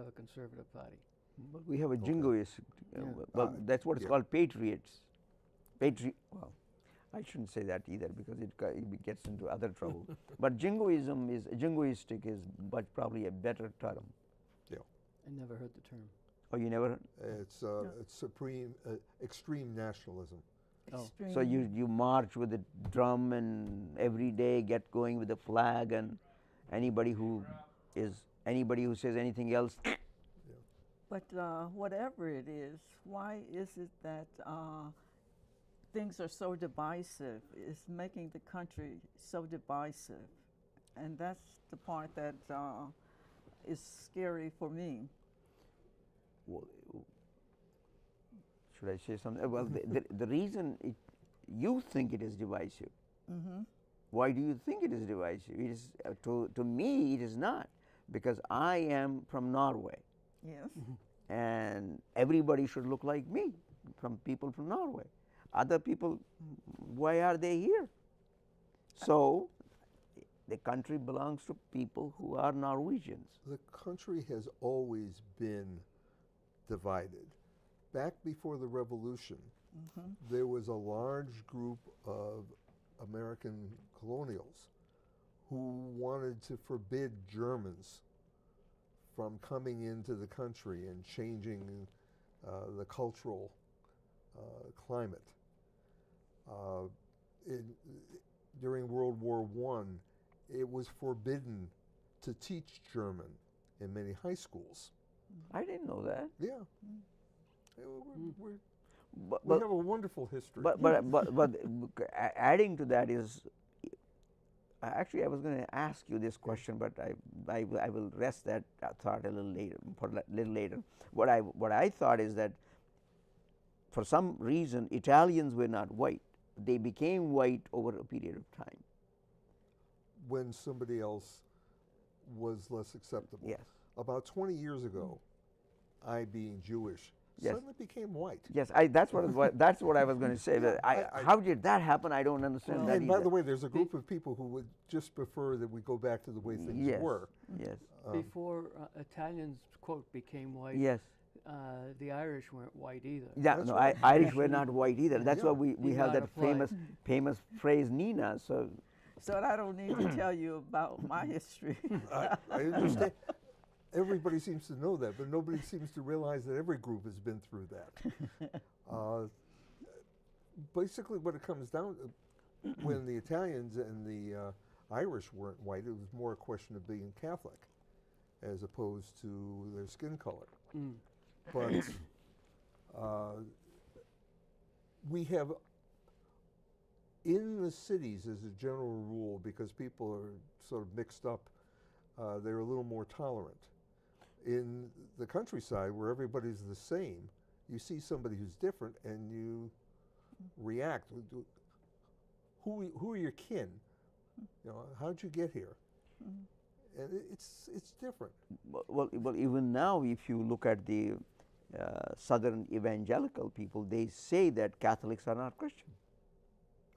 have a conservative party. But we have a Okay. jingoist. Yeah. Well, that's what it's Yeah. called, patriots. Well, I shouldn't say that either because it gets into other trouble. But jingoistic is but probably a better term. Yeah. I never heard the term. Oh, you never? It's supreme, extreme nationalism. Oh. Extreme. So you march with the drum and every day get going with the flag, and anybody who says anything else. But whatever it is, why is it that things are so divisive? It's making the country so divisive, and that's the part that is scary for me. Well, should I say something? Well, the reason you think it is divisive. Mm-hmm. Why do you think it is divisive? It is to me it is not, because I am from Norway, Yes. and everybody should look like me, from people from Norway. Other people, why are they here? So the country belongs to people who are Norwegians. The country has always been divided. Back before the revolution, Mm-hmm. there was a large group of American colonials who wanted to forbid Germans from coming into the country and changing the cultural climate. During World War I, it was forbidden to teach German in many high schools. I didn't know that. Yeah. We're, But, we have a wonderful history. but adding to that is, actually I was going to ask you this question, but I will rest that thought a little later. What I thought is that for some reason Italians were not white. They became white over a period of time. When somebody else was less acceptable. Yes. About 20 years ago, I being Jewish, Yes. suddenly became white. Yes, that's what I was going to say. That how did that happen? I don't understand Well, that And by either. the way, there's a group of people who would just prefer that we go back to the way things Yes. were. Yes. Before Italians, quote, became white, Yes. The Irish weren't white either. Yeah, That's no, right. Irish were not white either. That's Yeah. why we Did have not that apply. famous phrase, Nina. So So I don't need to tell you about my history. I understand. Everybody seems to know that, but nobody seems to realize that every group has been through that. Basically, what it comes down to, when the Italians and the Irish weren't white, it was more a question of being Catholic as opposed to their skin color. Mm. But we have, in the cities as a general rule, because people are sort of mixed up, they're a little more tolerant. In the countryside, where everybody's the same, you see somebody who's different and you react. Who are your kin? You know, how'd you get here? And it's different. well, even now, if you look at the Southern evangelical people, they say that Catholics are not Christian.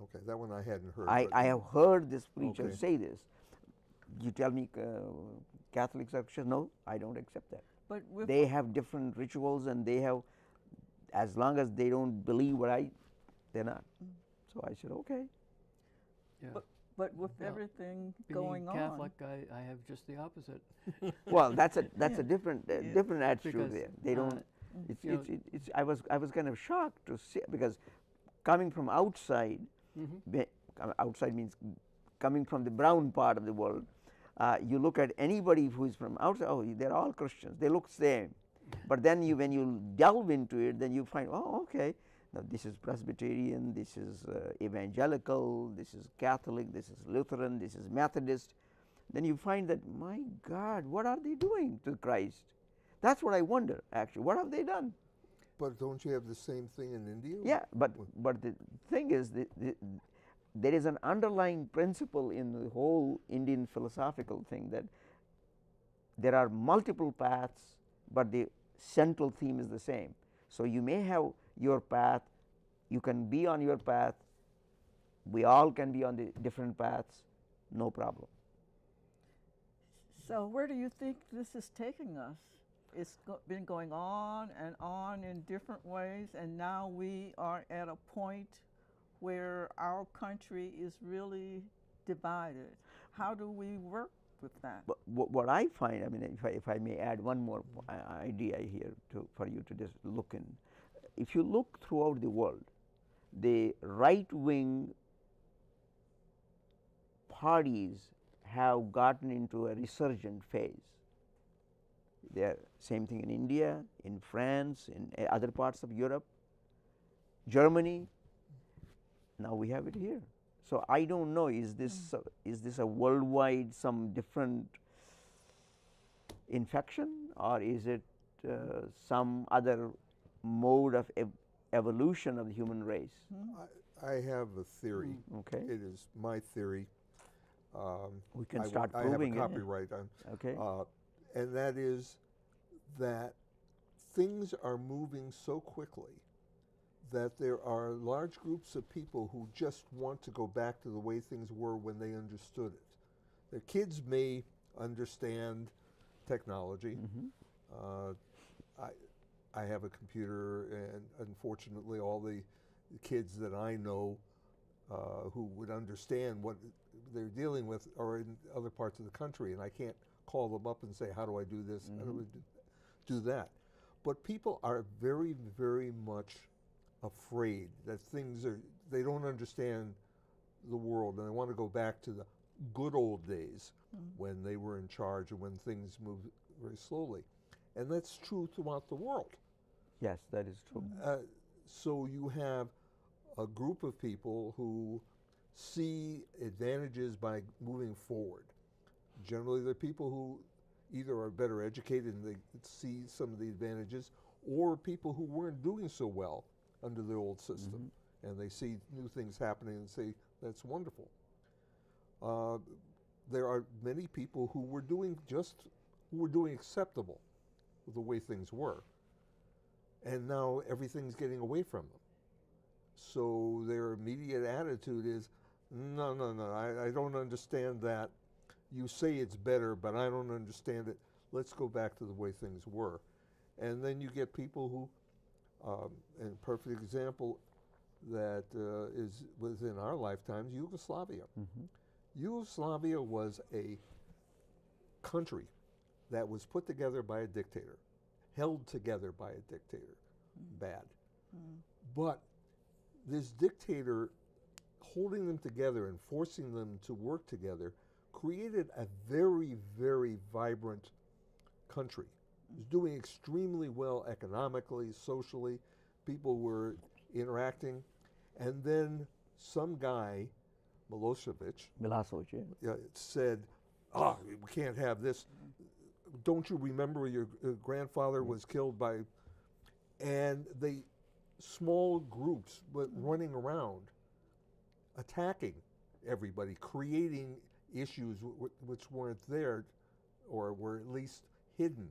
Okay, that one I hadn't heard. I but- have heard this preacher Okay. say this. You tell me Catholics are Christian? No, I don't accept that. But with They have different rituals, and they have, as long as they don't believe they're not. So I said, okay. Yeah. but with Well, everything Being going Catholic, I have just the opposite. Well, that's a different different attitude Because, there. They don't. It's, you know- it's I was kind of shocked to see, because coming from outside, outside means coming from the brown part of the world. You look at anybody who is from outside. Oh, they're all Christians. They look same. But then when you delve into it, then you find, oh, okay. Now this is Presbyterian, this is evangelical, this is Catholic, this is Lutheran, this is Methodist. Then you find that, my God, what are they doing to Christ? That's what I wonder, actually. What have they done? But don't you have the same thing in India? Yeah, but the thing is, there is an underlying principle in the whole Indian philosophical thing, that there are multiple paths, but the central theme is the same. So you may have your path, you can be on your path, we all can be on the different paths, no problem. So where do you think this is taking us? It's been going on in different ways, and now we are at a point where our country is really divided. How do we work with that? But what I find, I mean, if I may add one more idea here for you to just look in. If you look throughout the world, the right-wing parties have gotten into a resurgent phase. There, same thing in India, in France, in other parts of Europe, Germany. Now we have it here. So I don't know. Is this a worldwide some different infection, or is it some other mode of evolution of the human race? I have a theory. Okay. It is my theory. We can start I proving have a it. copyright on. Okay. And that is that things are moving so quickly that there are large groups of people who just want to go back to the way things were when they understood it. Their kids may understand technology. I have a computer, and unfortunately all the kids that I know who would understand what they're dealing with are in other parts of the country, and I can't call them up and say, how do I do this, how do I do that? But people are very, very much afraid that they don't understand the world, and they want to go back to the good old days when they were in charge and when things moved very slowly. And that's true throughout the world. Yes, that is true. So you have a group of people who see advantages by moving forward. Generally, they're people who either are better educated and they see some of the advantages, or people who weren't doing so well under the old system, and they see new things happening and say, that's wonderful. There are many people who were doing acceptable with the way things were, and now everything's getting away from them. So their immediate attitude is, no, I don't understand that. You say it's better, but I don't understand it. Let's go back to the way things were. And then you get people who, and a perfect example that is within our lifetimes, Yugoslavia. Yugoslavia was a country that was put together by a dictator, held together by a dictator. Bad. But this dictator holding them together and forcing them to work together created a very, very vibrant country. It was doing extremely well economically, socially. People were interacting. And then some guy, Milosevic, said, we can't have this. Don't you remember your grandfather was killed by... And small groups went running around, attacking everybody, creating issues which weren't there or were at least hidden.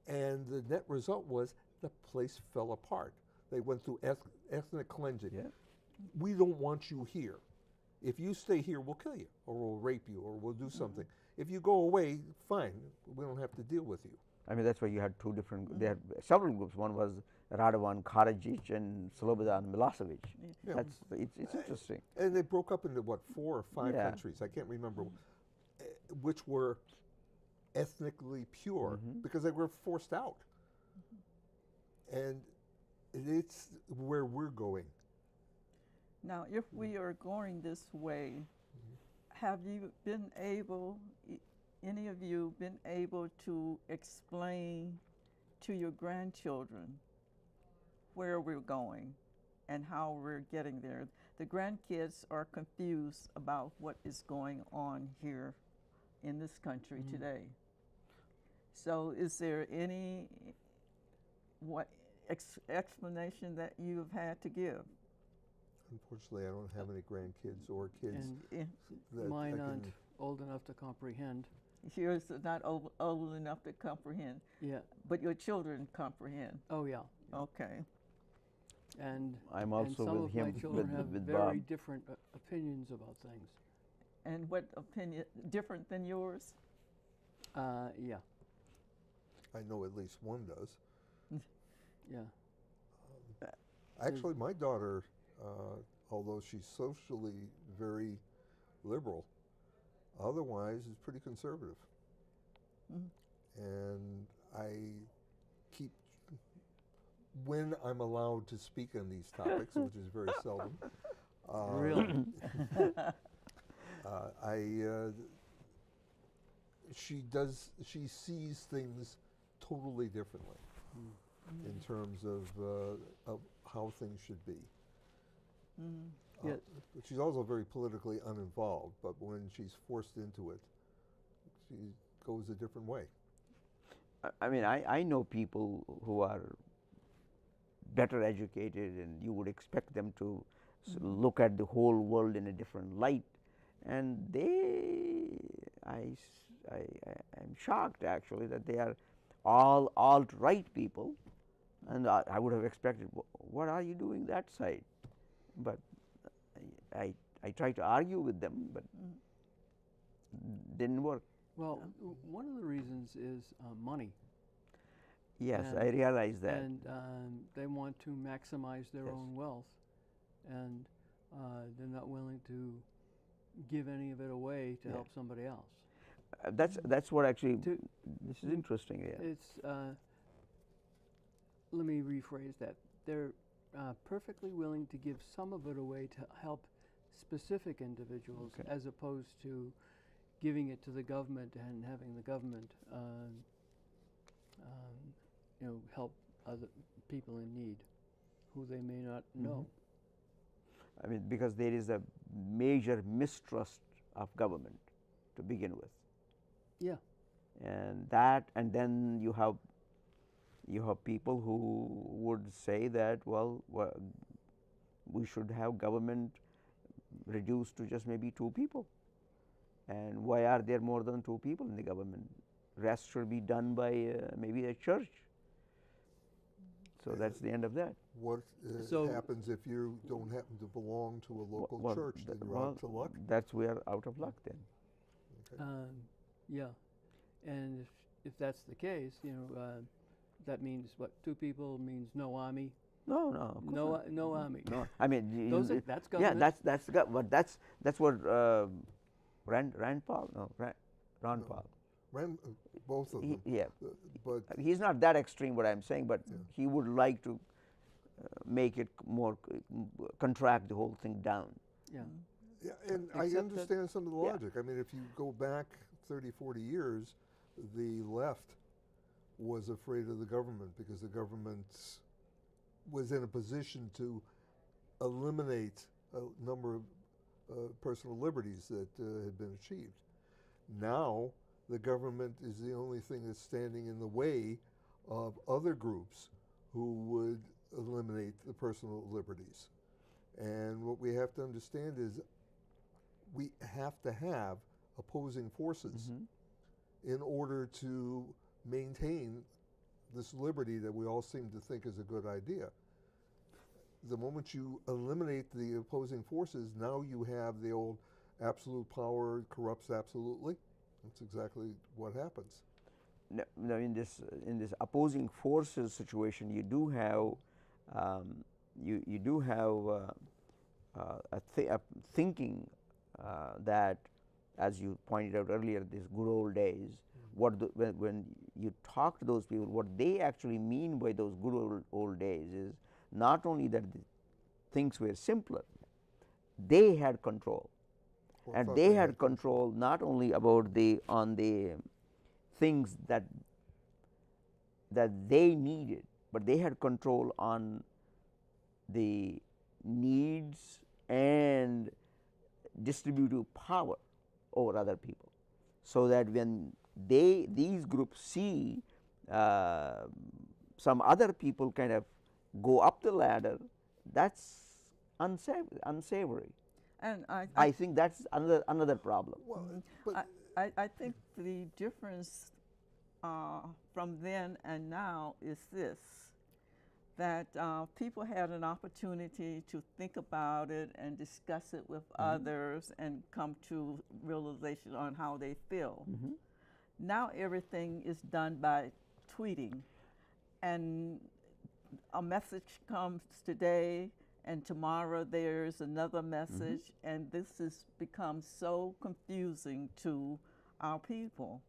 And the net result was the place fell apart. They went through ethnic cleansing. Yeah. We don't want you here. If you stay here, we'll kill you, or we'll rape you, or we'll do something. If you go away, fine, we don't have to deal with you. I mean, that's why you had two different, they had several groups. One was Radovan Karadzic and Slobodan Milosevic. Yeah. It's interesting. And they broke up into, what, 4 or 5 countries, I can't remember, which were ethnically pure because they were forced out. And it's where we're going. Now, if we are going this way, have you been able, any of you been able to explain to your grandchildren where we're going and how we're getting there? The grandkids are confused about what is going on here in this country today. So is there any explanation that you've had to give? Unfortunately, I don't have any grandkids or kids. And that mine I aren't old enough to comprehend. Yours are not old enough to comprehend, Yeah. but your children comprehend. Oh, yeah. Okay. And I'm and also some with of my him, children have with very Bob. different opinions about things. And what opinion, different than yours? Yeah. I know at least one does. Yeah. Actually, my daughter, although she's socially very liberal, otherwise is pretty conservative. And I keep, when I'm allowed to speak on these topics, which is very seldom, Really? she sees things totally differently in terms of how things should be. Yeah. She's also very politically uninvolved, but when she's forced into it, she goes a different way. I mean, I know people who are better educated, and you would expect them to look at the whole world in a different light, and I'm shocked actually that they are all alt-right people, and I would have expected, what are you doing that side? But I tried to argue with them, but didn't work. Well, one of the reasons is money. Yes, And- I realize that. And they want to maximize their Yes. own wealth, and they're not willing to give any of it away to Yeah. help somebody else. That's what actually. To- This is interesting. Yeah. It's, let me rephrase that. They're perfectly willing to give some of it away to help specific individuals, Okay. as opposed to giving it to the government and having the government, help other people in need, who they may not know. I mean, because there is a major mistrust of government to begin with, Yeah. and then you have people who would say that, well, we should have government reduced to just maybe 2 people, and why are there more than 2 people in the government? Rest should be done by maybe a church. So that's the end of that. What So- happens if you don't happen to belong to a local Well, church? Then you're out to luck. That's where out of luck then. Okay. Yeah, and if that's the case, that means what? 2 people means no army. No, of course No, not. no army. No, I mean, That's yeah, government. that's what Rand Paul. No, Ron No. Paul. Both of them. Yeah, But he's not that extreme. What I'm saying, but Yeah. he would like to make it more contract the whole thing down. Yeah. yeah, and I Except that- understand some of the Yeah. logic. I mean, if you go back 30, 40 years, the left was afraid of the government because the government was in a position to eliminate a number of personal liberties that had been achieved. Now, the government is the only thing that's standing in the way of other groups who would eliminate the personal liberties. And what we have to understand is we have to have opposing forces in order to maintain this liberty that we all seem to think is a good idea. The moment you eliminate the opposing forces, now you have the old absolute power corrupts absolutely. That's exactly what happens. No, in this opposing forces situation, you do have a thinking that, as you pointed out earlier, these good old days. When you talk to those people, what they actually mean by those good old days is not only that things were simpler, they had control. Well, I And thought they had control not only about the things that they needed, but they had control on the needs and distributive power over other people, so that when these groups see some other people kind of go up the ladder, that's unsavory. And I think that's another problem. Well, but I think the difference from then and now is this, that people had an opportunity to think about it and discuss it with others and come to realization on how they feel. Now everything is done by tweeting, and a message comes today, and tomorrow there's another message, and this has become so confusing to our people.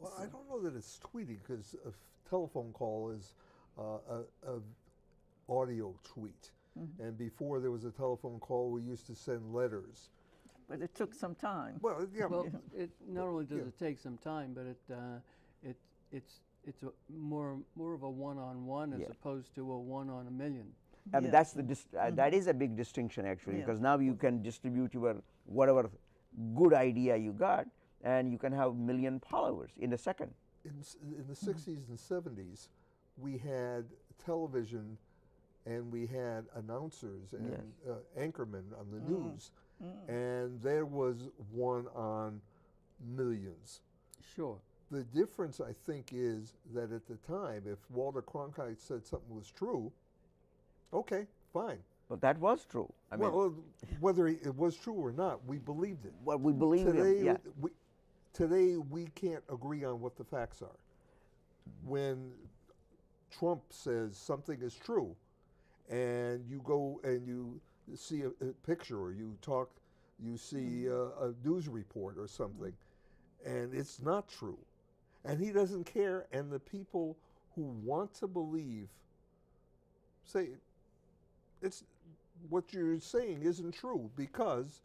Well, I don't know that it's tweeting, because a telephone call is a audio tweet. And before there was a telephone call, we used to send letters. But it took some time. Well, yeah. Well, it not only does Yeah. it take some time, but it's a more of a one-on-one as Yeah. opposed to a one on a million. I mean, Yeah. that's the that is a big distinction actually, Yeah. because now you can distribute your whatever good idea you got, and you can have million followers in a second. In the 60s and 70s, we had television, and we had announcers and Yes. anchormen on the news, and there was one on millions. Sure. The difference, I think, is that at the time, if Walter Cronkite said something was true, okay, fine. But that was true. I mean, Well, whether it was true or not, we believed it. what we believe Today, in. Yeah. today we can't agree on what the facts are. When Trump says something is true, and you go and you see a picture, or you see a news report or something, and it's not true, and he doesn't care, and the people who want to believe say it's what you're saying isn't true, because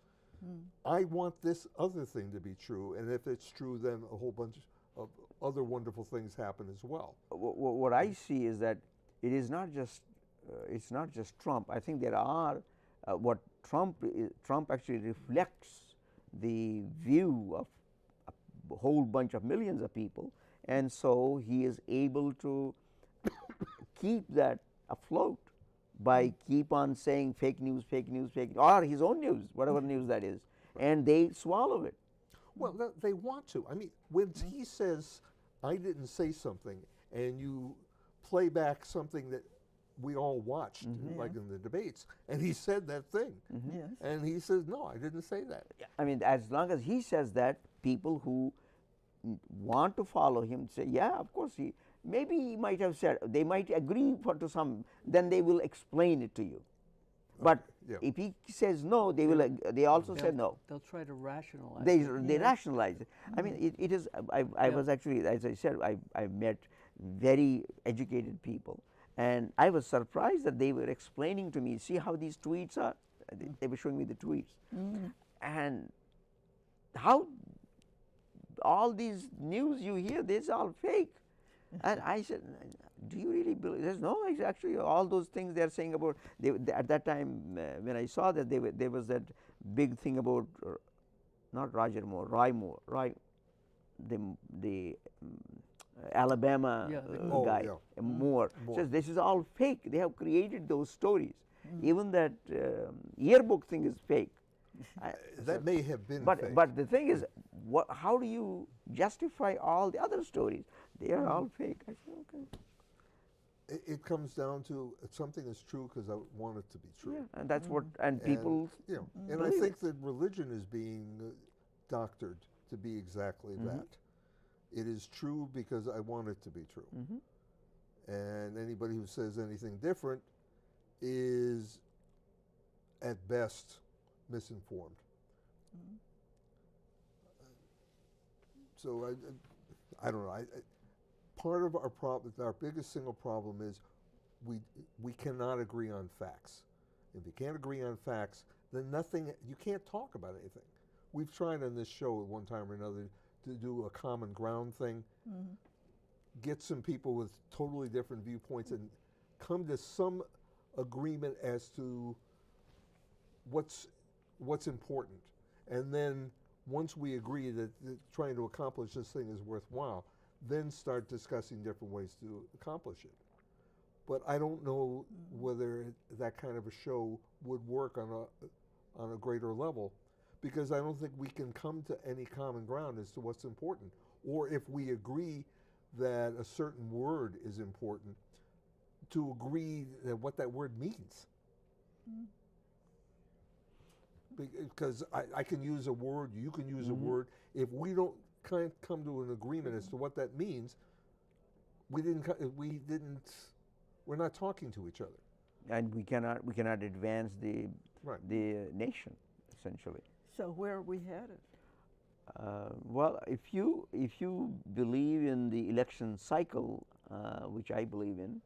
I want this other thing to be true, and if it's true, then a whole bunch of other wonderful things happen as well. What I see is that it is not just it's not just Trump. I think there are what Trump actually reflects the view of a whole bunch of millions of people, and so he is able to keep that afloat by keep on saying fake news, or his own news, whatever news that is, and they swallow it. Well, they want to. I mean, when he says, I didn't say something, and you play back something that we all watched, like in the debates, and he said that thing, Yes. and he says, no, I didn't say that. I mean, as long as he says that, people who want to follow him say, yeah, of course, maybe he might have said, they might agree to some, then they will explain it to you. But yeah. if he says no, they will. They also say no. They'll try to rationalize They it. rationalize it. I mean, it is. I was actually, as I said, I met very educated people, and I was surprised that they were explaining to me, see how these tweets are. They were showing me the tweets, and how all these news you hear, this is all fake. And I said, do you really believe? He says, no, it's actually all those things they are saying about. At that time, when I saw that, there was that big thing about not Roger Moore, the Alabama guy, Moore. Says this is all fake. They have created those stories. Even that yearbook thing is fake. That may have been fake. But the thing is, how do you justify all the other stories? They are all fake. I said, okay. It comes down to something is true because I want it to be true. Yeah, and that's what, and people. You know, and I think that religion is being doctored to be exactly that. It is true because I want it to be true. And anybody who says anything different is, at best, misinformed. So I don't know. Part of our problem, our biggest single problem, is we cannot agree on facts. If you can't agree on facts, then you can't talk about anything. We've tried on this show at one time or another to do a common ground thing, get some people with totally different viewpoints and come to some agreement as to what's important. And then once we agree that trying to accomplish this thing is worthwhile, then start discussing different ways to accomplish it. But I don't know whether that kind of a show would work on a greater level, because I don't think we can come to any common ground as to what's important. Or if we agree that a certain word is important, to agree that what that word means. Because I can use a word, you can use a word. If we don't come to an agreement as to what that means, We didn't. We're not talking to each other. and we cannot advance the Right. nation essentially. So where are we headed? Well, if you believe in the election cycle, which I believe in,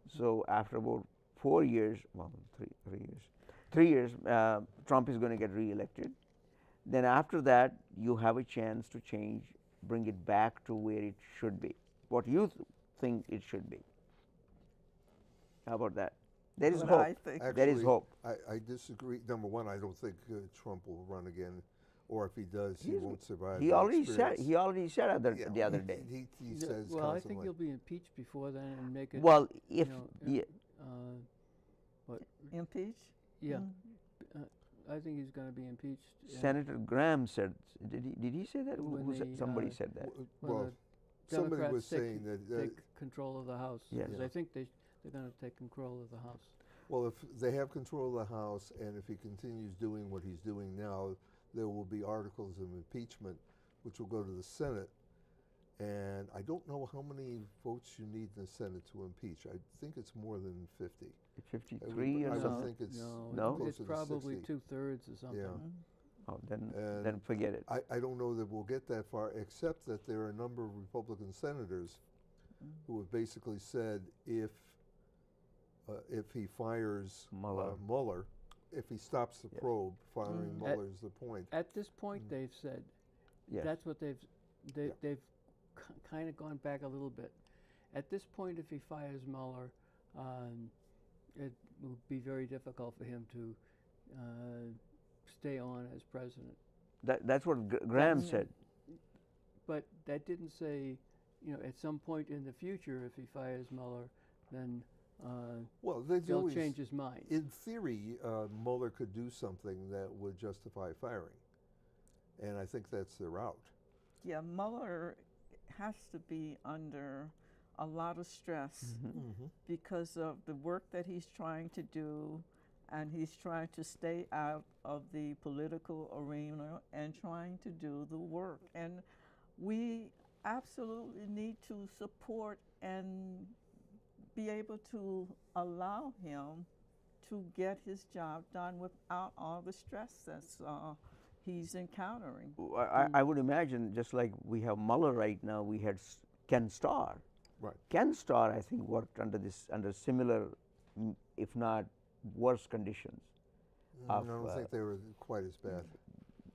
so after about 4 years, well, 3 years, Trump is going to get re-elected. Then after that, you have a chance to change, bring it back to where it should be, what you think it should be. How about that? There is What hope. I think. There is Actually, hope. I disagree. Number one, I don't think Trump will run again, or if he does, he He's- won't survive. He the already said. experience. He already said Yeah, the other day. He Yeah, says well, I think constantly. he'll be impeached before then and make it. Well, you if know, yeah, what? Impeach? Yeah, Mm. I think he's going to be impeached. and Senator Graham said, did he say that? When Who said, they, somebody said that. when Well, the somebody Democrats was saying that. take control of the House. Yes. 'Cause Yeah. I think they're going to take control of the House. Well, if they have control of the House, and if he continues doing what he's doing now, there will be articles of impeachment, which will go to the Senate. And I don't know how many votes you need in the Senate to impeach. I think it's more than 50. 53 I or would something. think it's No? closer It's to probably 60. 2/3 or something. Yeah. Mm. Oh, then And forget it. I don't know that we'll get that far, except that there are a number of Republican senators who have basically said if he fires Mueller. if he stops the Yes. probe, firing Mm. Mueller is the point. At this point, they've said Yes. that's what they've Yeah. kind of gone back a little bit. At this point, if he fires Mueller, it will be very difficult for him to stay on as president. That's what Graham That's- said. But that didn't say, at some point in the future, if he fires Mueller, then Well, there's they'll always, change his mind. in theory, Mueller could do something that would justify firing, and I think that's the route. Yeah, Mueller has to be under a lot of stress Mm-hmm. because of the work that he's trying to do, and he's trying to stay out of the political arena and trying to do the work. And we absolutely need to support and be able to allow him to get his job done without all the stress that's he's encountering. I would imagine, just like we have Mueller right now, we had Ken Starr. Right. Ken Starr, I think, worked under similar, if not worse conditions. I Of, don't think they were quite as bad.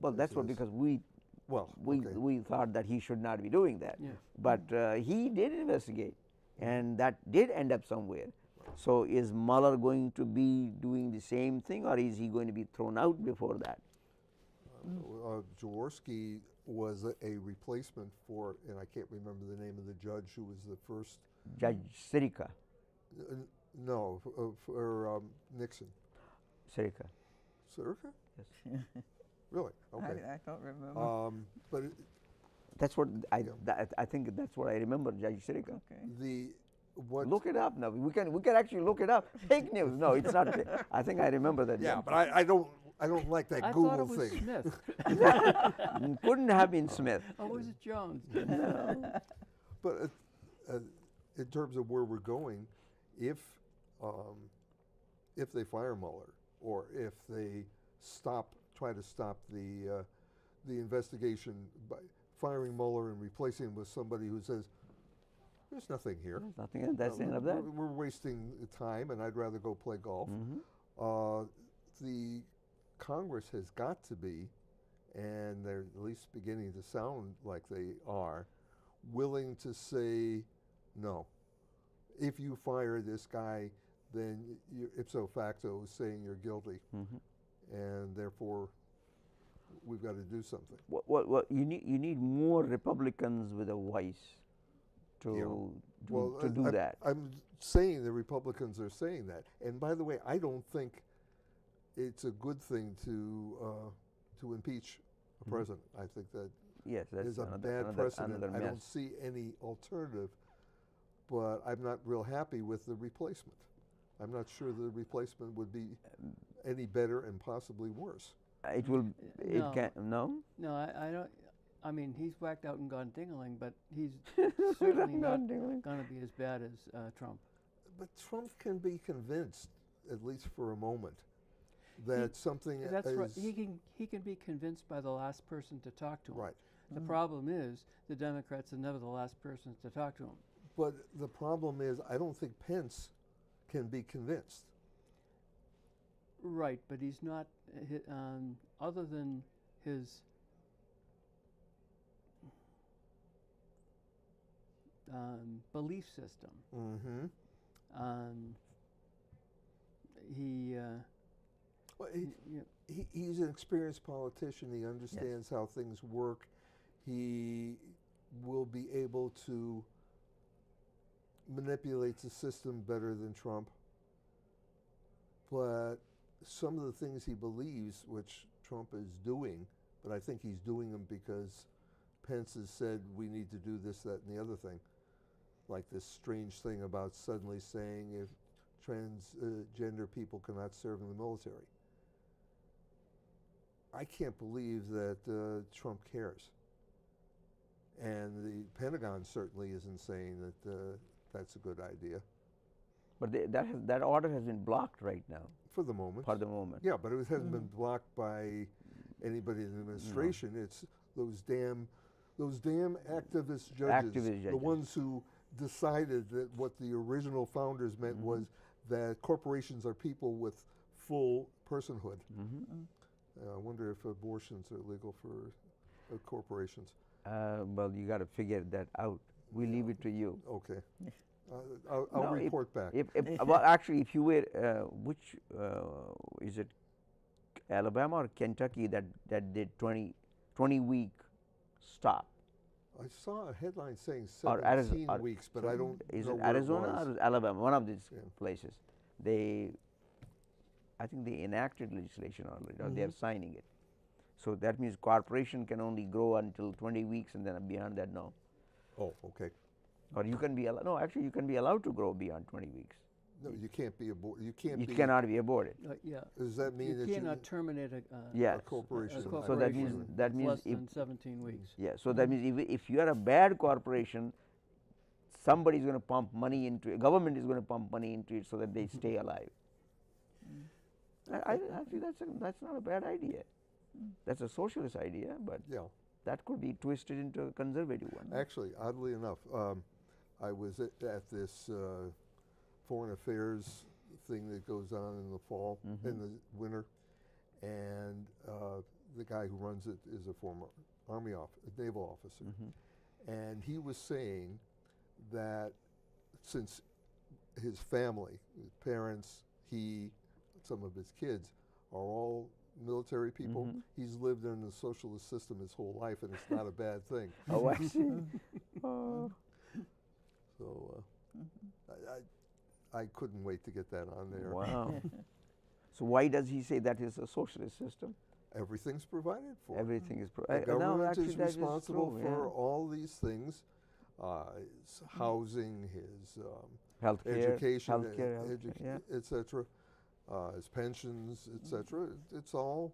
Well, that's what, Yes. because we Well, okay. we thought that he should not be doing that. Yeah. But he did investigate, and that did end up somewhere. So is Mueller going to be doing the same thing, or is he going to be thrown out before that? Jaworski was a replacement for, and I can't remember the name of the judge who was the first. Judge Sirica. No, for Nixon. Sirica. Sirica? Yes. Really? Okay. I don't remember. But That's what I Yeah. I think that's what I remember, Judge Sirica. Okay. what? Look it up now. We can actually look it up. Fake news. No, it's not. I think I remember that. Yeah, judge. but I don't like that I Google thought it was thing. Smith. Couldn't have been Smith. Or was it Jones? But in terms of where we're going, if they fire Mueller, or if they try to stop the investigation by firing Mueller and replacing him with somebody who says, "There's nothing here. There's nothing. That's the end of that. We're wasting the time, and I'd rather go play golf." Mhm. The Congress has got to be, and they're at least beginning to sound like they are, willing to say no. If you fire this guy, then you ipso facto saying you're guilty, Mhm. and therefore we've got to do something. What you need more Republicans with a voice to do that. I'm saying the Republicans are saying that, and by the way, I don't think it's a good thing to impeach a Mhm. president. I think that Yes, that's is a another bad precedent. another I don't mess. see any alternative, but I'm not real happy with the replacement. I'm not sure the replacement would be any better and possibly worse. It will. It No. can no. No, I don't. I mean, he's whacked out and gone ding-a-ling, but he's certainly not going to be as bad as Trump. But Trump can be convinced, at least for a moment, that something That's is right. He can be convinced by the last person to talk to him. right. The problem is the Democrats are never the last persons to talk to him. But the problem is, I don't think Pence can be convinced. Right, but he's not. Other than his belief system, Mm-hmm. he. Well, Yeah. he's an experienced politician. He understands how things work. He will be able to manipulate the system better than Trump. But some of the things he believes, which Trump is doing, but I think he's doing them because Pence has said we need to do this, that, and the other thing. Like this strange thing about suddenly saying if transgender people cannot serve in the military. I can't believe that Trump cares. And the Pentagon certainly isn't saying that that's a good idea. But that order has been blocked right now. For the moment. For the moment. Yeah, but it hasn't been blocked by anybody in the administration. No. It's those damn activist judges, the ones who decided that what the original founders meant was that corporations are people with full personhood. I wonder if abortions are legal for corporations. Well, you got to figure that out. We leave it to you. Okay. I'll report back. Well, actually, if you were, which is it, Alabama or Kentucky that did 20-week stop? I saw a headline saying Or 17 weeks, but I don't is know it where Arizona it was. or Alabama? One of these places. I think they enacted legislation already, or they are signing it. So that means corporation can only grow until 20 weeks, and then beyond that, no. Oh, okay. Or you can be no, actually, you can be allowed to grow beyond 20 weeks. No, you can't be aborted. You can't. It cannot be aborted. Yeah. Does that mean You that cannot terminate a Yes. corporation? So that means less if than 17 weeks. yeah. So that means if you are a bad corporation, somebody is going to pump money into it. Government is going to pump money into it so that they stay alive. Actually, that's not a bad idea. That's a socialist idea, but Yeah. that could be twisted into a conservative one. Actually, oddly enough, I was at this foreign affairs thing that goes on in the fall, in the winter, and the guy who runs it is a former naval officer, and he was saying that since his family, his parents, some of his kids are all military people, he's lived in the socialist system his whole life, and it's not a bad thing. Oh, I see. So I couldn't wait to get that on there. Wow. So why does he say that is a socialist system? Everything's provided for. Everything is The provided. government is responsible for all these things, his housing, his healthcare, education, yeah. etc., his pensions, etc. It's all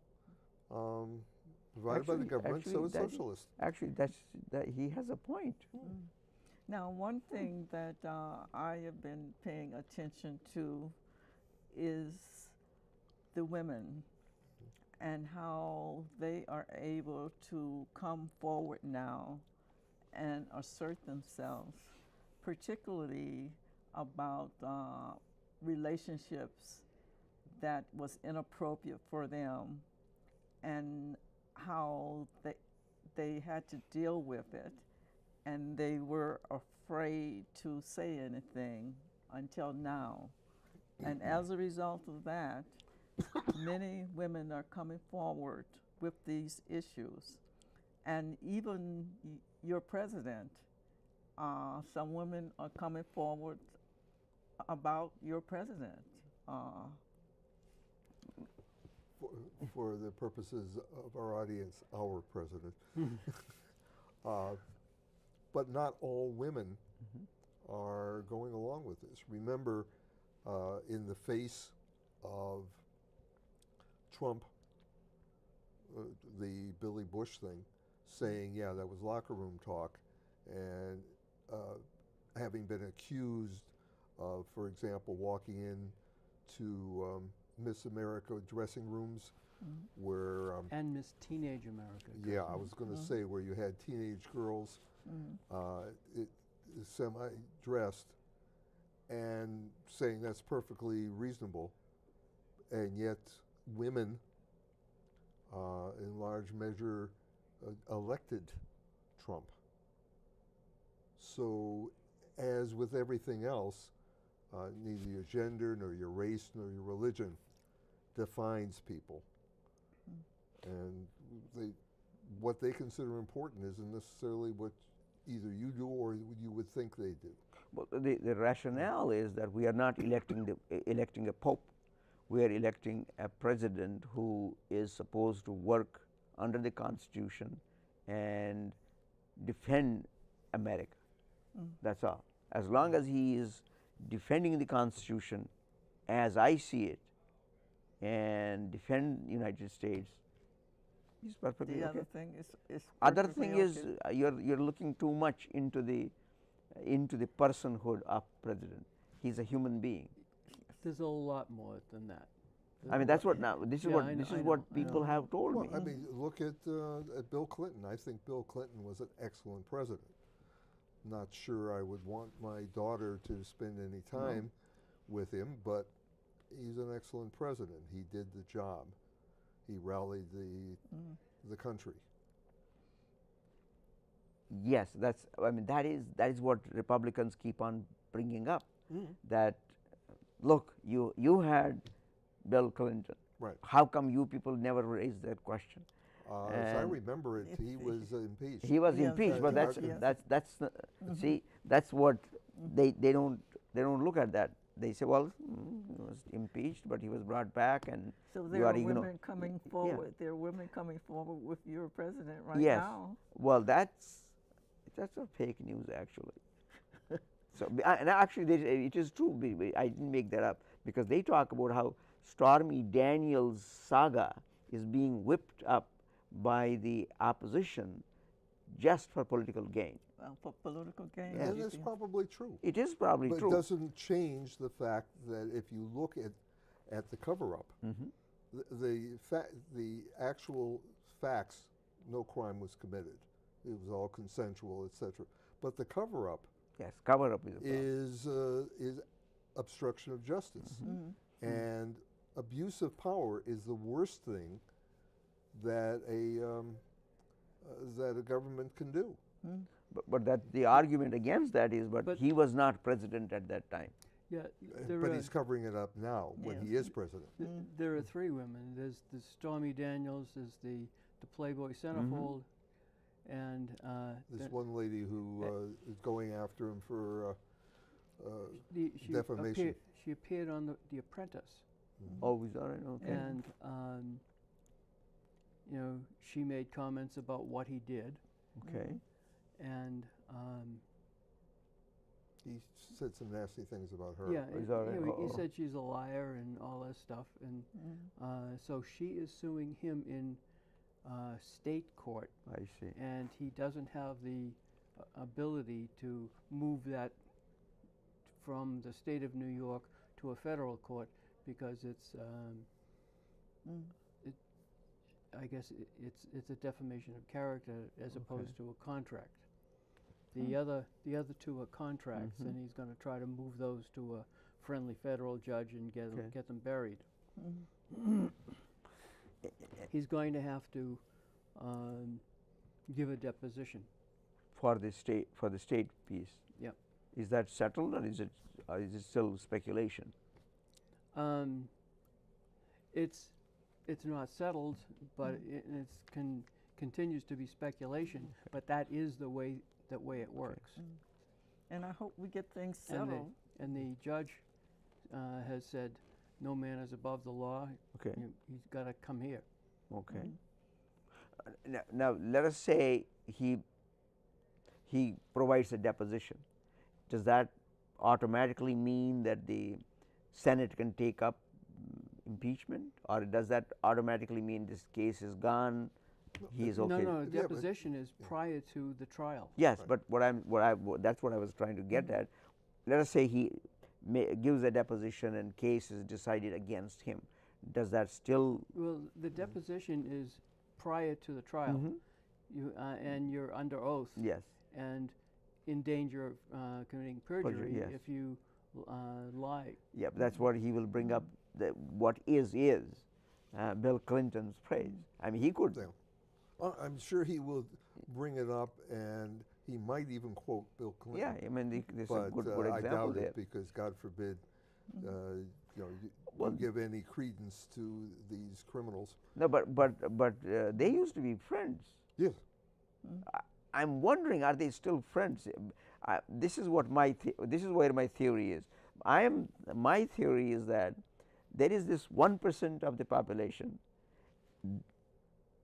provided by the government, so it's socialist. Actually, he has a point. Now, one thing that I have been paying attention to is the women and how they are able to come forward now and assert themselves, particularly about relationships that was inappropriate for them and how they had to deal with it, and they were afraid to say anything until now. And as a result of that, many women are coming forward with these issues. And even your president, some women are coming forward about your president. For the purposes of our audience, our president. But not all women are going along with this. Remember, in the face of Trump, the Billy Bush thing, saying, yeah, that was locker room talk, and having been accused of, for example, walking in to Miss America dressing rooms where And Miss Teenage America. yeah, I was going to say where you had teenage girls it, semi-dressed and saying that's perfectly reasonable, and yet women in large measure elected Trump. So as with everything else, neither your gender nor your race nor your religion defines people. And what they consider important isn't necessarily what either you do or you would think they do. Well, the rationale is that we are not electing a pope. We are electing a president who is supposed to work under the Constitution and defend America. That's all. As long as he is defending the Constitution as I see it and defend United States, he's perfectly The okay. other thing is Other perfectly thing is okay. you're looking too much into the personhood of president. He's a human being. There's a lot more than that. I mean, that's what now. This is Yeah, what I this know, is I what know, I people know. have told Well, me. I mean, look at Bill Clinton. I think Bill Clinton was an excellent president. Not sure I would want my daughter to spend any time with him, but he's an excellent president. He did the job. He rallied the country. Yes, that's. I mean, that is what Republicans keep on bringing up. That look, you had Bill Clinton. Right. How come you people never raised that question? As I And remember it, he was impeached. he was Yes, impeached, but yes, that's see, that's what they don't look at that. They say, well, he was impeached, but he was brought back, and So you there are are ignoring. women coming forward. There are women coming forward with your president right Yes. now. Well, that's a fake news actually. So and actually, it is true. I didn't make that up because they talk about how Stormy Daniels' saga is being whipped up by the opposition just for political gain. Well, for political gain. Yes. And it's probably true. It is probably But true. it doesn't change the fact that if you look at the cover-up, the actual facts, no crime was committed. It was all consensual, etc. But the cover-up Yes, cover up is a problem. is obstruction of justice, and abuse of power is the worst thing that a government can do. But that the argument against that is, but But- he was not president at that time. Yeah, there But are, he's covering it up now when he is president. there are three women. There's Stormy Daniels, there's the Playboy centerfold, and This one lady who is going after him for she defamation. she appeared on The Apprentice, Oh, is that right? Okay. and you know, she made comments about what he did, Okay. and He said some nasty things about her. yeah, is that right? you know, he Uh-oh. said she's a liar and all that stuff, and so she is suing him in state court, I see. and he doesn't have the ability to move that from the state of New York to a federal court because it's I guess it's a defamation of character as opposed to a contract. The other two are contracts, and he's going to try to move those to a friendly federal judge and get them buried. He's going to have to give a deposition. For the state piece. Yep. Is that settled, or is it still speculation? It's not settled, but it's continues to be speculation. But that is the way it works. And I hope we get things And settled. the judge has said, no man is above the law. Okay. He's got to come here. Okay. Now let us say he provides a deposition. Does that automatically mean that the Senate can take up impeachment, or does that automatically mean this case is gone he is No, okay. no, Yeah, but- deposition is prior to the trial. Yes, Right. but that's what I was trying to get at. Let us say he gives a deposition and case is decided against him. Does that still? Well, the deposition is prior to the trial. You and you're under oath Yes. and in danger of committing perjury yes. if you lie. Yeah, that's what he will bring up. That what is Bill Clinton's praise. I mean, he could. Yeah. I'm sure he will bring it up, and he might even quote Bill Clinton. Yeah, I mean, there's a But good I example doubt there. it, because God forbid, you Well, give any credence to these criminals. No, but they used to be friends. Yes. I'm wondering, are they still friends? This is what this is where my theory is. My theory is that there is this 1% of the population.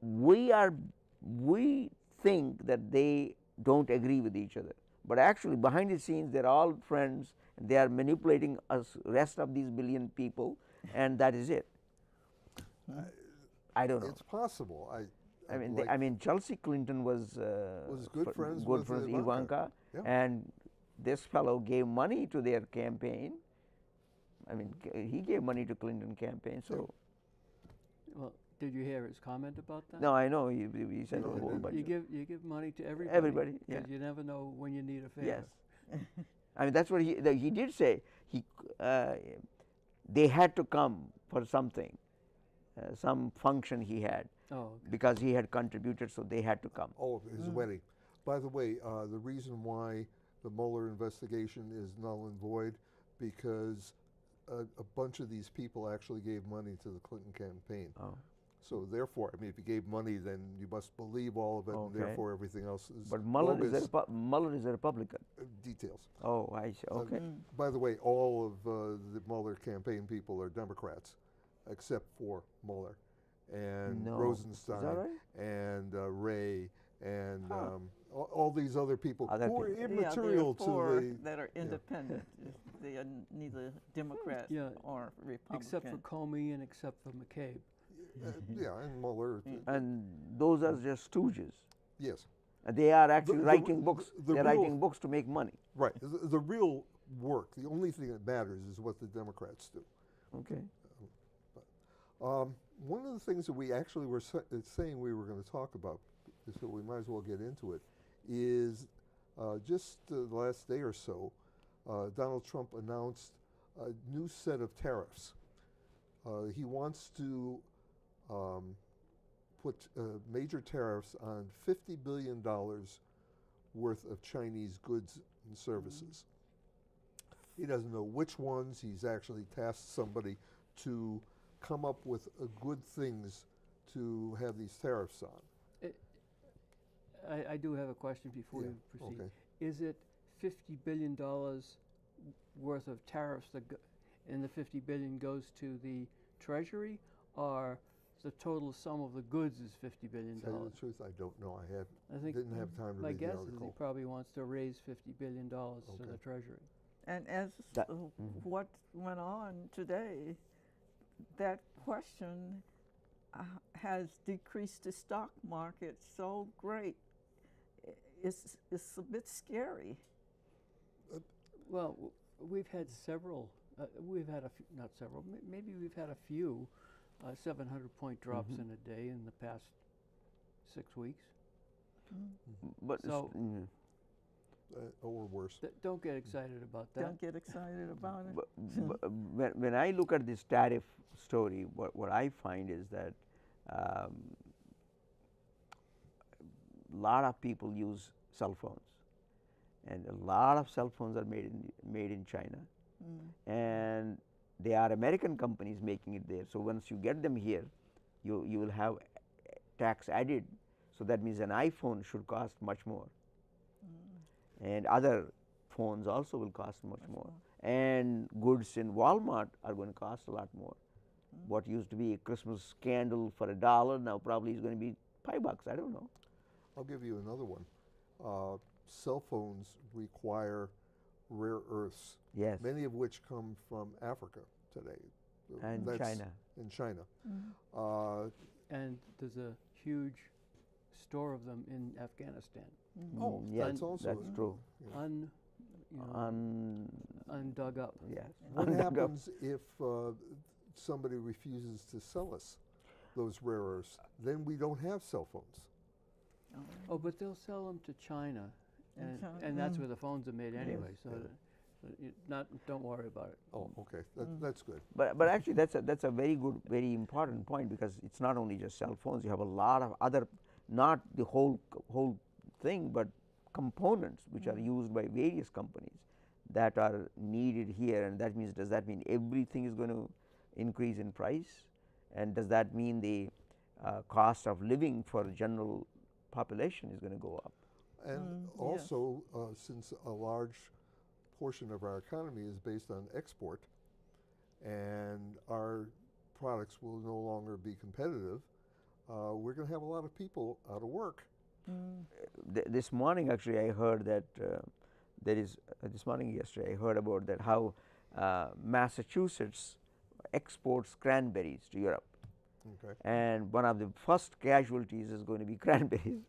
We think that they don't agree with each other, but actually behind the scenes they're all friends. And they are manipulating us, rest of these billion people, and that is it. I don't know. It's possible. I mean, Chelsea Clinton was good friends with with Ivanka, Yeah. and this fellow gave money to their campaign. I mean, he gave money to Clinton campaign. So, Well, did you hear his comment about that? no, I know he said No, a I whole didn't. bunch. You give money to everybody. Everybody, yeah. Because you never know when you need a favor. Yes, I mean that's what he did say. They had to come for something, some function he had. Oh, okay. Because he had contributed, so they had to come. Oh, his wedding. By the way, the reason why the Mueller investigation is null and void, because a bunch of these people actually gave money to the Clinton campaign. Oh. So therefore, I mean, if you gave money, then you must believe all of it, and Okay. therefore everything else is But Mueller bogus. Mueller is a Republican. Details. Oh, I see. Okay. By the way, all of the Mueller campaign people are Democrats, except for Mueller and No. Rosenstein Is that right? and Ray and all these other people Other who are people. immaterial there are four to the. that are independent. They are neither Democrat Yeah. or Republican. Except for Comey and except for McCabe. Yeah, and Mueller. And those are just stooges. Yes, And they are actually the- writing books. the They're real- writing books to make money. right. The real work, the only thing that matters is what the Democrats do. Okay. One of the things that we actually were saying we were going to talk about, so we might as well get into it, is just the last day or so, Donald Trump announced a new set of tariffs. He wants to put major tariffs on $50 billion worth of Chinese goods and services. He doesn't know which ones. He's actually tasked somebody to come up with good things to have these tariffs on. I do have a question before Yeah, you proceed. okay. Is it $50 billion worth of tariffs and the $50 billion goes to the Treasury, or the total sum of the goods is $50 billion? To tell you the truth, I don't know. I think Didn't have time to my read the guess is he article. probably wants to raise $50 billion to Okay. the Treasury. And as That- what went on today, that question has decreased the stock market so great. It's a bit scary. Well, we've had several. We've had not several. Maybe we've had a few 700-point drops in a day in the past 6 weeks. But So- Or worse. Don't get excited about that. Don't get excited about it. when I look at this tariff story, what I find is that a lot of people use cell phones, and a lot of cell phones are made in China, and they are American companies making it there. So once you get them here, you will have tax added. So that means an iPhone should cost much more, and other phones also will cost much more. And goods in Walmart are going to cost a lot more. What used to be a Christmas candle for $1 now probably is going to be $5. I don't know. I'll give you another one. Cell phones require rare earths, Yes, many of which come from Africa today. and That's China. In China. And there's a huge store of them in Afghanistan. Oh, yeah, that's also that's true. You know, undug up. Yes. What Undug up. happens if somebody refuses to sell us those rare earths? Then we don't have cell phones. Oh, but they'll sell them to China, and that's where the phones are made anyway. So, don't worry about it. Oh, okay, that's good. But actually, that's a very good, very important point, because it's not only just cell phones. You have a lot of other, not the whole thing, but components which are used by various companies that are needed here. And that means, does that mean everything is going to increase in price? And does that mean the cost of living for the general population is going to go up? And also, since a large portion of our economy is based on export, and our products will no longer be competitive, we're going to have a lot of people out of work. This morning, actually, I heard that yesterday, I heard about that how Massachusetts exports cranberries to Europe. Okay. And one of the first casualties is going to be cranberries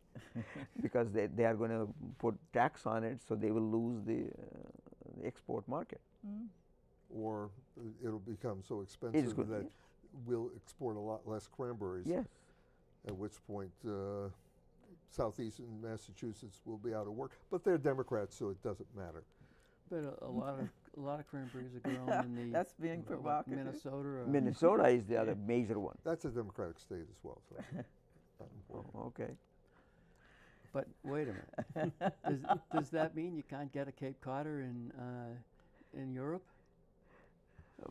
because they are going to put tax on it, so they will lose the export market. Or it'll become so expensive that we'll export a lot less cranberries. Yes. At which point, southeastern Massachusetts will be out of work. But they're Democrats, so it doesn't matter. But a lot of cranberries are grown in the That's being provocative. Minnesota. Or Minnesota is the other major one. That's a Democratic state as well. So not important. Okay. But wait a minute. Does that mean you can't get a Cape Codder in Europe?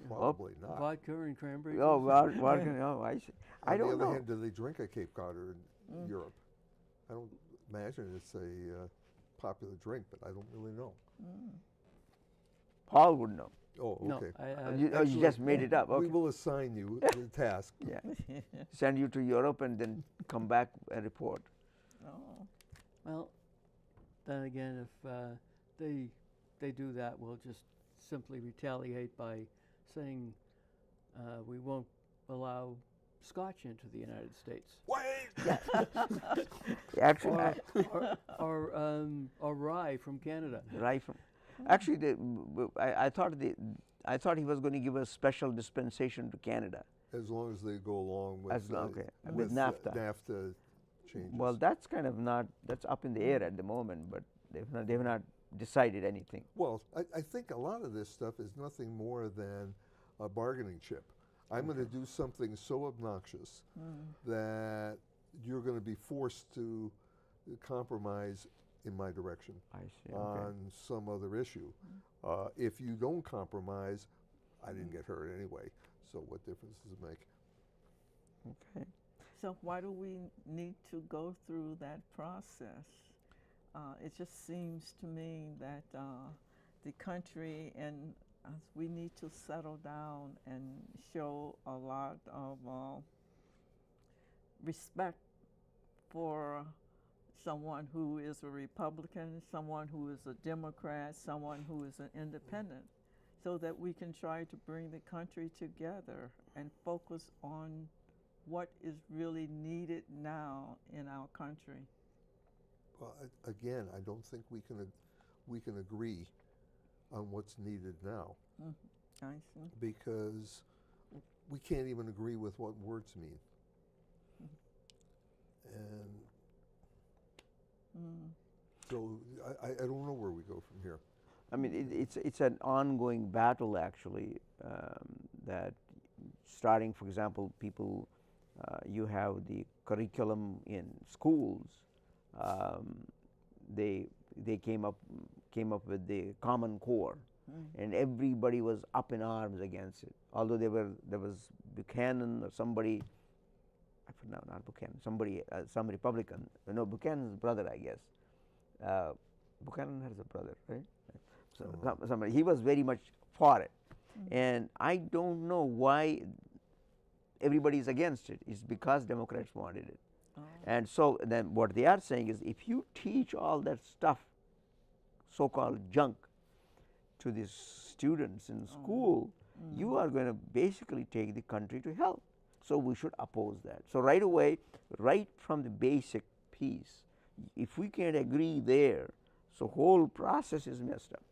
Probably not. Vodka and cranberry Oh, juice? well, I see. I don't On the know. other hand, do they drink a Cape Codder in Europe? I don't imagine it's a popular drink, but I don't really know. Paul would know. Oh, No, okay. You Actually, just made it up. We Okay. will assign you the task. Yeah. Send you to Europe and then come back and report. Oh. Well, then again, if they do that, we'll just simply retaliate by saying we won't allow Scotch into the United States, Wait! Actually, or rye from Canada. right from. Actually, I thought he was going to give a special dispensation to Canada. As long as they go along with, with NAFTA. NAFTA changes. Well, that's kind of not. That's up in the air at the moment, but they've not decided anything. Well, I think a lot of this stuff is nothing more than a bargaining chip. I'm going to do something so obnoxious that you're going to be forced to compromise in my direction I see. on some other issue. If you don't compromise, I didn't get hurt anyway, so what difference does it make? Okay. So why do we need to go through that process? It just seems to me that the country and we need to settle down and show a lot of respect for someone who is a Republican, someone who is a Democrat, someone who is an independent, so that we can try to bring the country together and focus on what is really needed now in our country. Well, again, I don't think we can agree on what's needed now, I see. because we can't even agree with what words mean. And so I don't know where we go from here. I mean, it's an ongoing battle, actually, that starting, for example, people, you have the curriculum in schools. They came up with the Common Core, and everybody was up in arms against it. Although there was Buchanan or somebody, I forgot, not Buchanan, somebody, some Republican. No, Buchanan's brother, I guess. Buchanan has a brother, right? So somebody, he was very much for it, and I don't know why everybody is against it. It's because Democrats wanted it. And so then what they are saying is, if you teach all that stuff, so-called junk, to the students in school, you are going to basically take the country to hell. So we should oppose that. So right away, right from the basic peace. If we can't agree there, so whole process is messed up.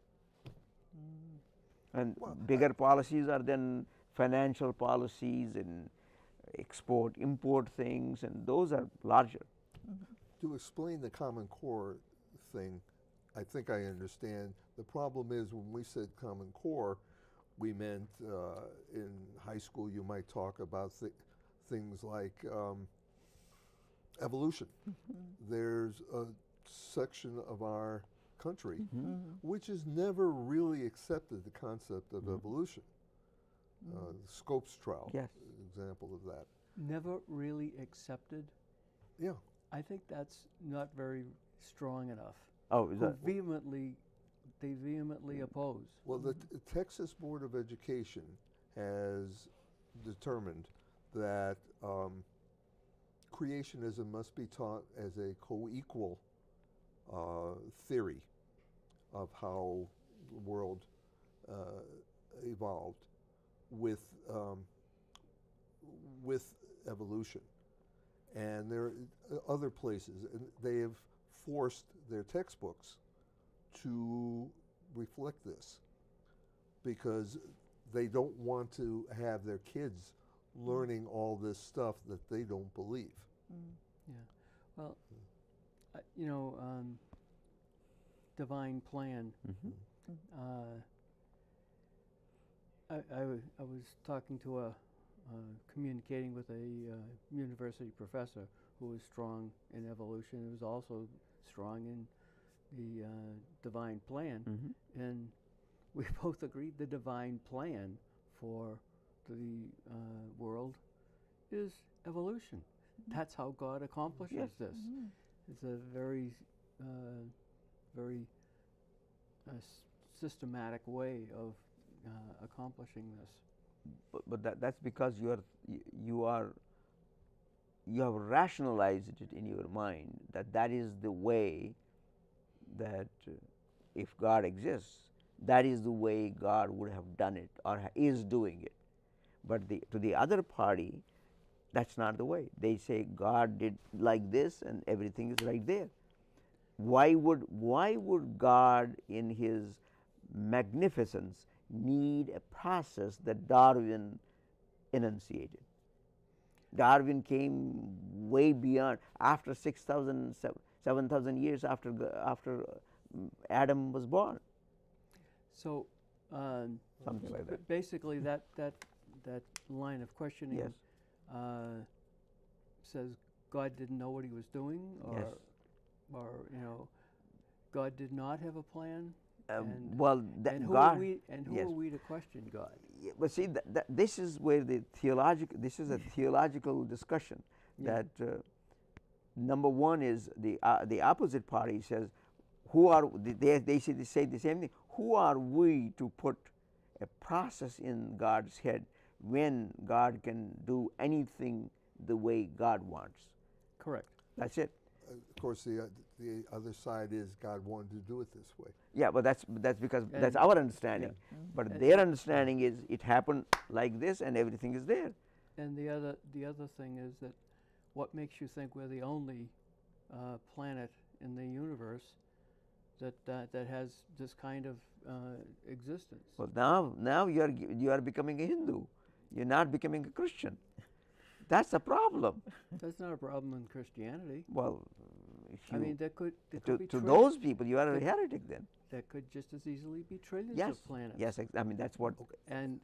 And Well, bigger policies are then financial policies and export, import things, and those are larger. To explain the Common Core thing, I think I understand. The problem is when we said Common Core, we meant in high school you might talk about things like evolution. There's a section of our country which has never really accepted the concept of evolution. The Scopes trial, Yes. example of that. Never really accepted. Yeah. I think that's not very strong enough. Oh, is Who that? they vehemently oppose. Well, the Texas Board of Education has determined that creationism must be taught as a co-equal theory of how the world evolved with evolution. And there are other places, and they have forced their textbooks to reflect this because they don't want to have their kids learning all this stuff that they don't believe. Yeah. Well, you know, divine plan. I was talking to communicating with a university professor who was strong in evolution. He was also strong in the divine plan, and we both agreed the divine plan for the world is evolution. That's how God accomplishes this. It's a very, very systematic way of accomplishing this. But that's because you have rationalized it in your mind that is the way that if God exists, that is the way God would have done it or is doing it. But to the other party, that's not the way. They say God did like this and everything is right there. Why would God in his magnificence need a process that Darwin enunciated? Darwin came way beyond, after 6,000, 7,000 years after Adam was born. So, Something like that. Basically, that line of questioning Yes. Says God didn't know what he was doing, Yes. or you know, God did not have a plan. And Well, and who God. are we? And who yes. are we to question God? Yeah, but see, this is where this is a theological discussion. Yeah. That number one is the opposite party says, who are they say the same thing. Who are we to put a process in God's head when God can do anything the way God wants? Correct. That's it. Of course, the other side is God wanted to do it this way. Yeah, but that's because that's And- our understanding. yeah. But And- their understanding is it happened like this and everything is there. And the other thing is that what makes you think we're the only planet in the universe that has this kind of existence? Well, now you are becoming a Hindu. You're not becoming a Christian. That's the problem. That's not a problem in Christianity. Well, if you I mean, there could be to those people, you are a that- heretic then. there could just as easily be trillions Yes. of planets. Yes. I mean, that's what. And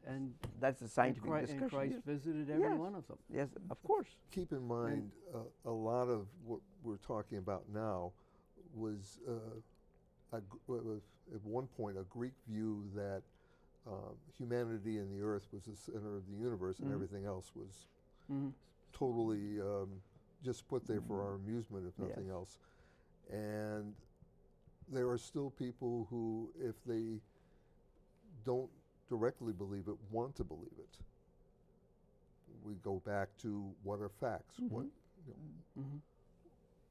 That's the scientific and discussion. Christ yes. visited every Yes. one of them. Yes, of course. Keep in mind, a lot of what we're talking about now was at one point a Greek view that humanity and the earth was the center of the universe and everything else was totally just put there for our amusement, if nothing Yes. else. And there are still people who, if they don't directly believe it, want to believe it. We go back to what are facts,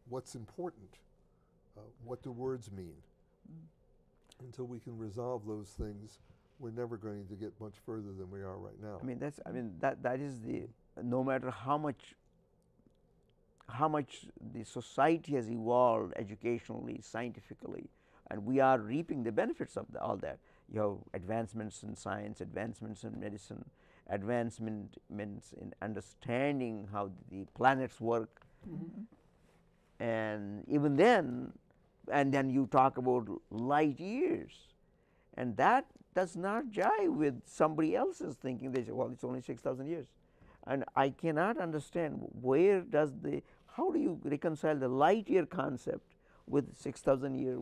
what's important, what do words mean. Until we can resolve those things, we're never going to get much further than we are right now. I mean, that is the, no matter how much how much the society has evolved educationally, scientifically, and we are reaping the benefits of all that. You have advancements in science, advancements in medicine, advancements in understanding how the planets work, and even then, and then you talk about light years, and that does not jive with somebody else's thinking. They say, well, it's only 6,000 years. And I cannot understand where does the, how do you reconcile the light year concept with 6,000 year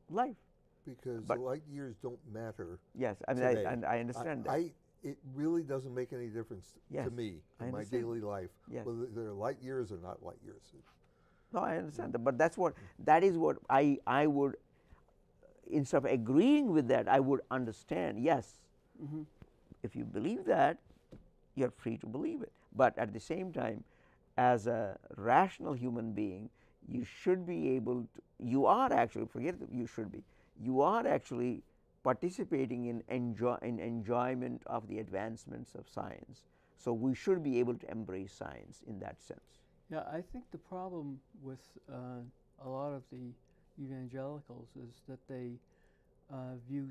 life? Because But- the light years don't matter. Yes, I mean, today. and I understand that. It really doesn't make any difference Yes, to me I in my understand. daily life, Yes. whether they're light years or not light years. No, I understand that, but that is what I would, instead of agreeing with that, I would understand. Yes, if you believe that, you're free to believe it. But at the same time, as a rational human being, you should be able to. You are actually, forget that you should be. You are actually participating in enjoyment of the advancements of science. So we should be able to embrace science in that sense. Yeah, I think the problem with a lot of the evangelicals is that they view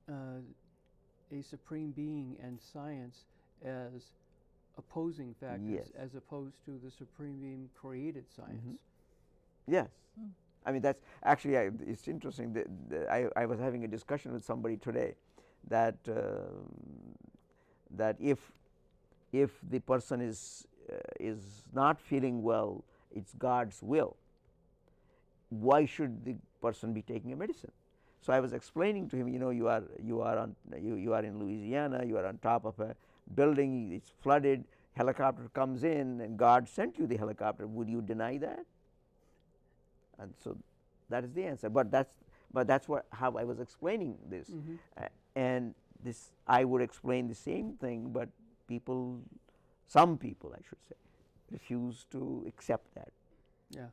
a supreme being and science as opposing factors, Yes. as opposed to the supreme being created science. Yes. I mean, that's actually, it's interesting that I was having a discussion with somebody today that that if the person is not feeling well, it's God's will. Why should the person be taking a medicine? So I was explaining to him, you know, you are in Louisiana, you are on top of a building, it's flooded, helicopter comes in, and God sent you the helicopter. Would you deny that? And so that is the answer. But that's how I was explaining this. And this I would explain the same thing, but some people I should say, refuse to accept that. Yeah,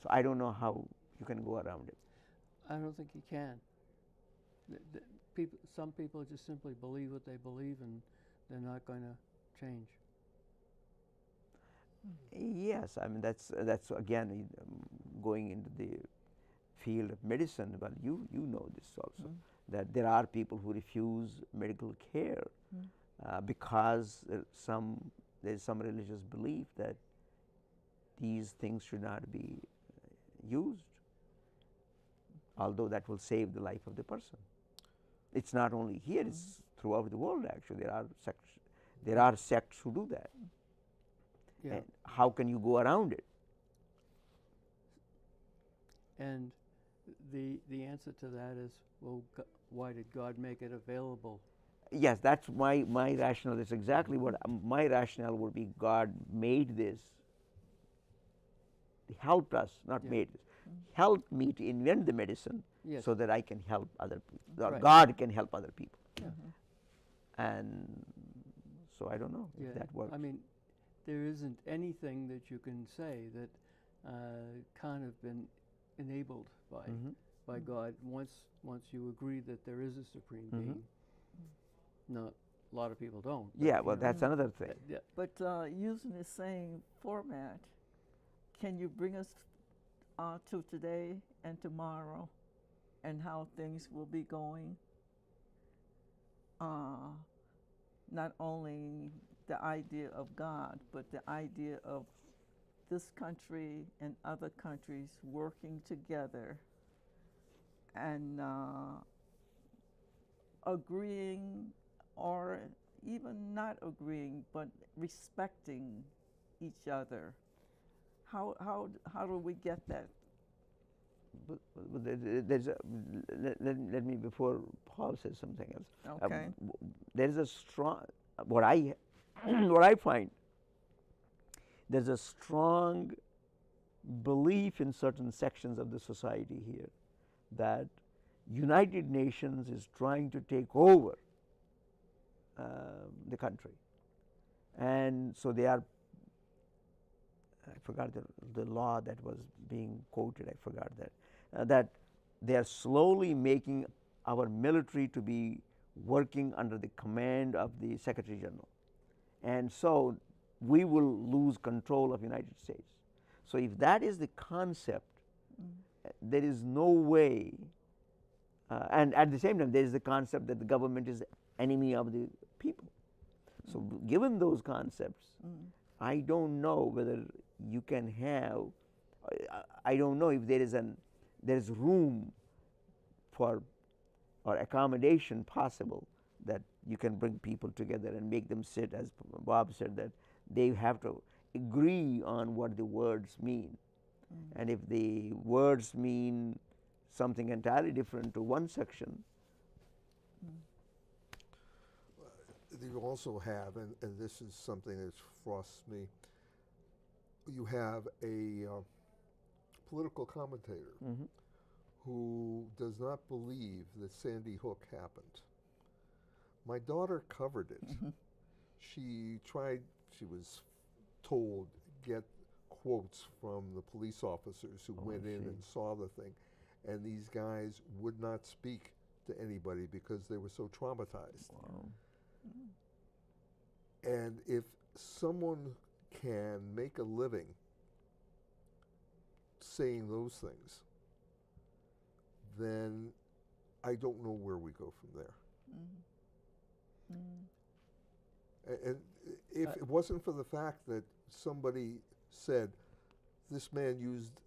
So I don't know how you can go around it. I don't think you can. Some people just simply believe what they believe, and they're not going to change. Yes, I mean that's again going into the field of medicine. But you know this also, that there are people who refuse medical care because there is some religious belief that these things should not be used, although that will save the life of the person. It's not only here; it's throughout the world. Actually, there are sects who do that. Yeah. And how can you go around it? And the answer to that is, well, why did God make it available? Yes, that's my rationale. That's exactly what my rationale would be. God made this, helped us, not made this, helped me to invent the medicine Yes. so that I can help other people, or Right. God can help other people. Yeah. And so I don't know Yeah. if that works. I mean, there isn't anything that you can say that can't have been enabled by God once you agree that there is a supreme being. No, a lot of people don't. but, Yeah, you well, know, that's another thing. yeah. But using the same format, can you bring us to today and tomorrow and how things will be going? Not only the idea of God, but the idea of this country and other countries working together and agreeing, or even not agreeing, but respecting each other. How do we get that? But there's let me, before Paul says something else. Okay. There is a strong, what I find, there's a strong belief in certain sections of the society here that United Nations is trying to take over the country, and so they are. I forgot the law that was being quoted. I forgot that that they are slowly making our military to be working under the command of the Secretary General, and so we will lose control of United States. So if that is the concept, there is no way, and at the same time there is the concept that the government is the enemy of the people. So given those concepts, I don't know whether you can have, I don't know if there is room for or accommodation possible that you can bring people together and make them sit, as Bob said, that they have to agree on what the words mean. And if the words mean something entirely different to one section. You also have, and this is something that frosts me, you have a political commentator who does not believe that Sandy Hook happened. My daughter covered it. She was told, get quotes from the police officers who went in and saw the thing, and these guys would not speak to anybody because they were so traumatized. Wow. And if someone can make a living saying those things, then I don't know where we go from there. And if it wasn't for the fact that somebody said, this man used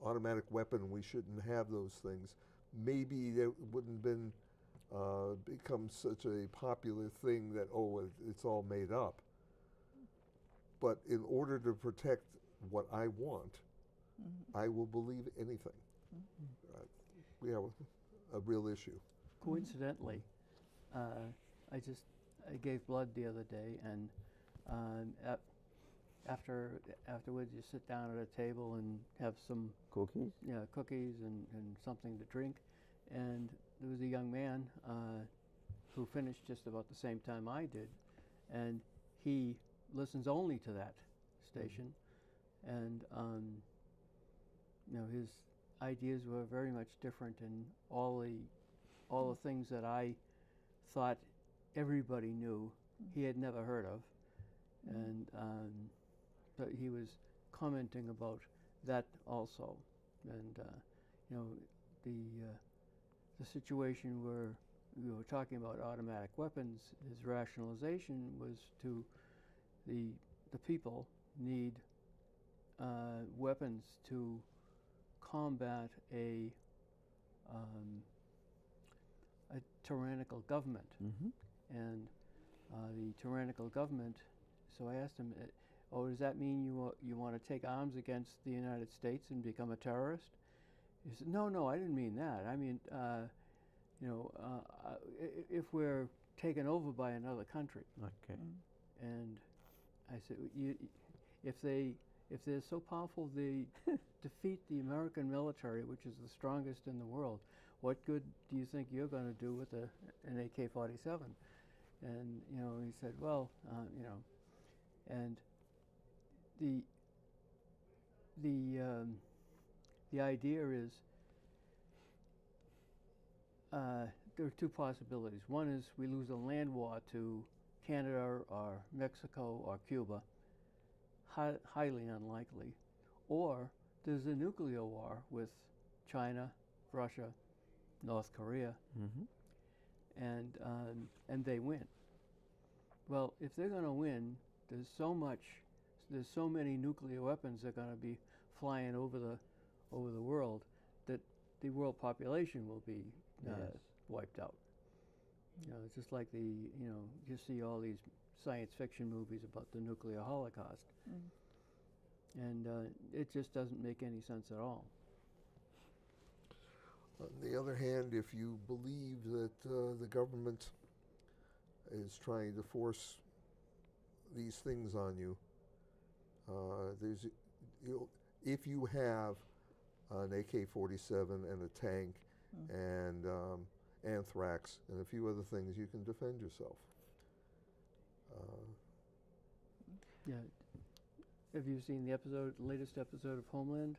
automatic weapon, we shouldn't have those things, maybe there wouldn't been become such a popular thing that, oh, it's all made up. But in order to protect what I want, I will believe anything. We have a real issue. Coincidentally, I gave blood the other day, and afterwards you sit down at a table and have some Cookies? cookies and something to drink, and there was a young man who finished just about the same time I did, and he listens only to that station, and his ideas were very much different, and all the things that I thought everybody knew, he had never heard of, and but he was commenting about that also, and the situation where we were talking about automatic weapons, his rationalization was to the people need weapons to combat a tyrannical government, and the tyrannical government. So I asked him, "Oh, does that mean you want to take arms against the United States and become a terrorist?" He said, "No, I didn't mean that. I mean, if we're taken over by another country." Okay. And I said, if they're so powerful, they defeat the American military, which is the strongest in the world, what good do you think you're going to do with an AK-47? And he said, well, and the idea is there are two possibilities. One is we lose a land war to Canada or Mexico or Cuba, highly unlikely, or there's a nuclear war with China, Russia, North Korea, and they win. Well, if they're going to win, there's so many nuclear weapons that are going to be flying over the world that the world population will be wiped out. It's just like you see all these science fiction movies about the nuclear holocaust, and it just doesn't make any sense at all. On the other hand, if you believe that the government is trying to force these things on you, if you have an AK-47 and a tank and anthrax and a few other things, you can defend yourself. Yeah. Have you seen the latest episode of Homeland?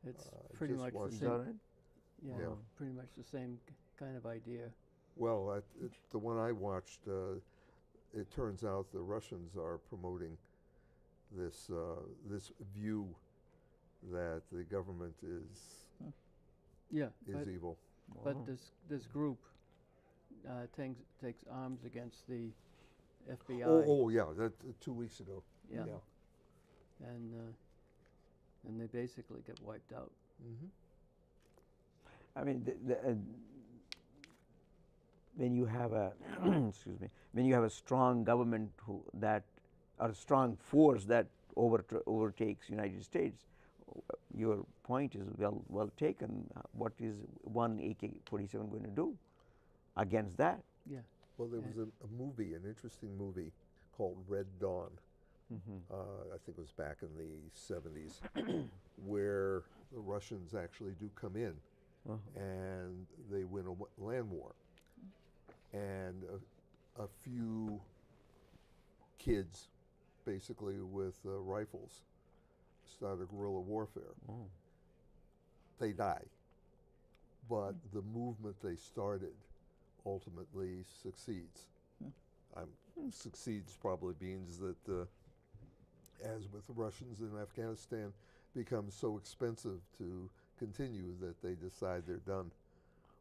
It's pretty much the same. Yeah, pretty much the same kind of idea. Well, the one I watched, it turns out the Russians are promoting this this view that the government Yeah, is evil. but this group takes arms against the FBI. Oh yeah, that 2 weeks ago. Yeah. And they basically get wiped out. Mm-hmm. I mean, when you have a excuse me, when you have a strong government or a strong force that overtakes United States, your point is well taken. What is one AK-47 going to do against that? Yeah. Well, there was a movie, an interesting movie called Red Dawn. I think it was back in the 70s, where the Russians actually do come in and they win a land war. And a few kids, basically with rifles, start a guerrilla warfare. They die. But the movement they started ultimately succeeds. Succeeds probably means that, as with the Russians in Afghanistan, becomes so expensive to continue that they decide they're done.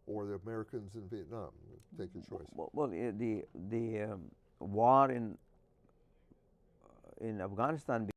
Or the Americans in Vietnam, take your choice. Well, the war in Afghanistan